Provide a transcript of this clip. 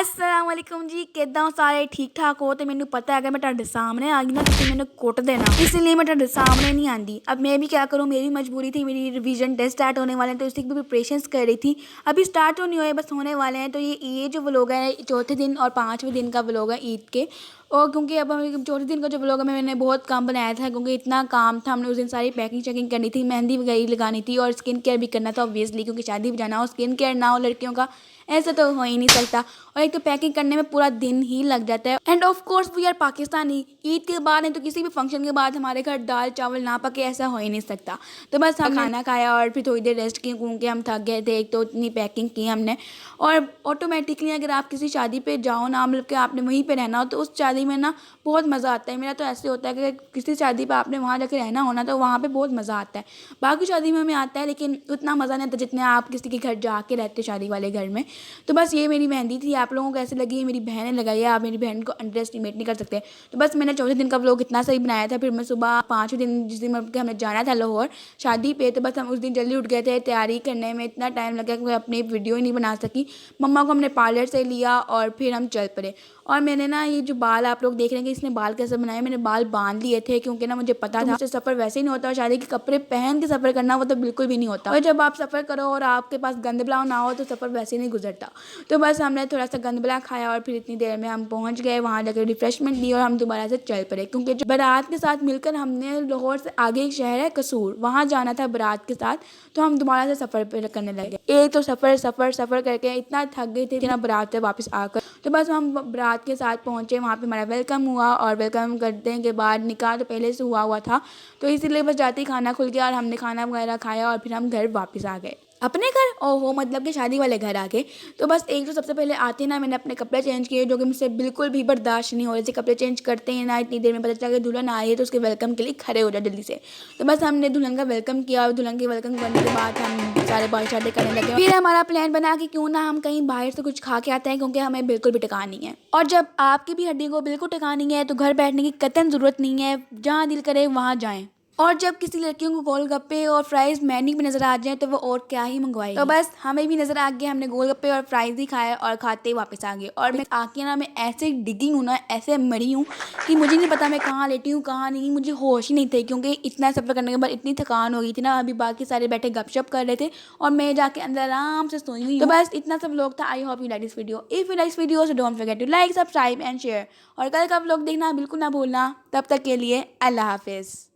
अस्सलाम वालेकुम जी, किद्दां सारे ठीक ठाक हो। तो मैनू पता है अगर मैं तुहाडे सामने आ गई ना तो मैंने कुट देना, इसलिए मैं तुहाडे सामने नहीं आती। अब मैं भी क्या करूँ, मेरी मजबूरी थी, मेरी रिवीजन टेस्ट स्टार्ट होने वाले हैं तो इसकी भी प्रिपरेशंस कर रही थी। अभी स्टार्ट तो नहीं हुए, बस होने वाले हैं। तो ये जो व्लॉग है चौथे दिन और पाँचवें दिन का व्लॉग है ईद के। और क्योंकि अब हम चौथे दिन का जो व्लॉग है मैंने बहुत कम बनाया था क्योंकि इतना काम था। हमने उस दिन सारी पैकिंग चेकिंग करनी थी, मेहंदी वगैरह लगानी थी और स्किन केयर भी करना था ऑब्वियसली, क्योंकि शादी भी जाना हो, स्किन केयर ना हो लड़कियों का ऐसा तो हो ही नहीं सकता। और एक तो पैकिंग करने में पूरा दिन ही लग जाता है। And of course we are Pakistani, Eid के बाद नहीं तो किसी भी फंक्शन के बाद हमारे घर दाल चावल ना पके ऐसा हो ही नहीं सकता। तो बस हम खाना खाया और फिर थोड़ी देर रेस्ट की क्योंकि हम थक गए थे। एक तो इतनी पैकिंग की हमने, और ऑटोमेटिकली अगर आप किसी शादी पे जाओ ना, मतलब कि आपने वहीं पे रहना हो तो उस शादी में ना बहुत मज़ा आता है। मेरा तो ऐसे होता है कि किसी शादी पे आपने वहाँ जाकर रहना हो ना तो वहाँ पे बहुत मज़ा आता है। बाकी शादी में हमें आता है लेकिन उतना मज़ा नहीं आता जितना आप किसी के घर जाके रहते शादी वाले घर में। तो बस ये मेरी मेहंदी थी। आप लोगों को कैसे लगी है, मेरी बहन ने लगाई है, आप मेरी बहन को अंडर एस्टिमेट नहीं कर सकते। तो बस मैंने चौथे दिन का व्लॉग इतना सही बनाया था। फिर मैं सुबह पाँचवें दिन जिस दिन मतलब कि हमें जाना था लाहौर शादी पे, तो बस हम उस दिन जल्दी उठ गए थे। तैयारी करने में इतना टाइम लगा कि मैं अपनी वीडियो ही नहीं बना सकी। मम्मा को हमने पार्लर से लिया और फिर हम चल पड़े। और मैंने ना ये जो बाल आप लोग देख रहे हैं कि इसने बाल कैसे बनाए, मैंने बाल बांध लिए थे क्योंकि ना मुझे पता था मुझसे सफ़र वैसे ही नहीं होता और शादी के कपड़े पहन के सफ़र करना वो तो बिल्कुल भी नहीं होता। और जब आप सफ़र करो और आपके पास गंदबला ना हो तो सफ़र वैसे नहीं गुजरता। तो बस हमने थोड़ा सा गंदबला खाया और फिर इतनी देर में हम पहुंच गए। वहाँ जाकर रिफ्रेशमेंट ली और हम दोबारा से चल पड़े क्योंकि जो बारात के साथ मिलकर हमने लाहौर से आगे एक शहर है कसूर, वहाँ जाना था बारात के साथ। तो हम दोबारा से सफ़र पर करने लगे। एक तो सफ़र सफ़र सफ़र करके इतना थक गए थे ना बारात से वापस आकर। तो बस हम बारात के साथ पहुँचे, वहाँ पे हमारा वेलकम हुआ और वेलकम करने के बाद निकाह तो पहले से हुआ था तो इसीलिए बस जाते ही खाना खुल गया और हमने खाना वगैरह खाया और फिर हम घर वापस आ गए अपने घर। ओहो, मतलब कि शादी वाले घर आ गए। तो बस एक तो सबसे पहले आते ना मैंने अपने कपड़े चेंज किए जो कि मुझसे बिल्कुल भी बर्दाश्त नहीं हो रहे थे। कपड़े चेंज करते हैं ना इतनी देर में पता चला कि दुल्हन आई है तो उसके वेलकम के लिए खड़े हो जाए जल्दी से। तो बस हमने दुल्हन का वेलकम किया और दुल्हन के वेलकम करने के बाद हम सारे बातें शादी करने लगे। फिर हमारा प्लान बना कि क्यों ना हम कहीं बाहर से कुछ खा के आते हैं क्योंकि हमें बिल्कुल भी टिकाना नहीं है। और जब आपकी भी हड्डी को बिल्कुल टिकानी है तो घर बैठने की कतई ज़रूरत नहीं है, जहाँ दिल करे वहाँ जाएँ। और जब किसी लड़कियों को गोलगप्पे और फ्राइज मेन्यू में नजर आ जाए तो वो और क्या ही मंगवाएगी। तो बस हमें भी नजर आ गया, हमने गोलगप्पे और फ्राइज ही खाया और खाते ही वापस आ गए। और मैं आके ना मैं ऐसे डिगी हूँ ना, ऐसे मरी हूँ कि मुझे नहीं पता मैं कहाँ लेटी हूँ कहाँ नहीं, मुझे होश ही नहीं थे क्योंकि इतना सफ़र करने के बाद इतनी थकान हो गई थी ना। अभी बाकी सारे बैठे गपशप कर रहे थे और मैं जाके अंदर आराम से सोई हुई। तो बस इतना सब लोग था। I hope you like this video. If you like this video so don't forget to like, subscribe and share. और कल का व्लॉग देखना बिल्कुल ना भूलना। तब तक के लिए अल्लाह हाफिज़।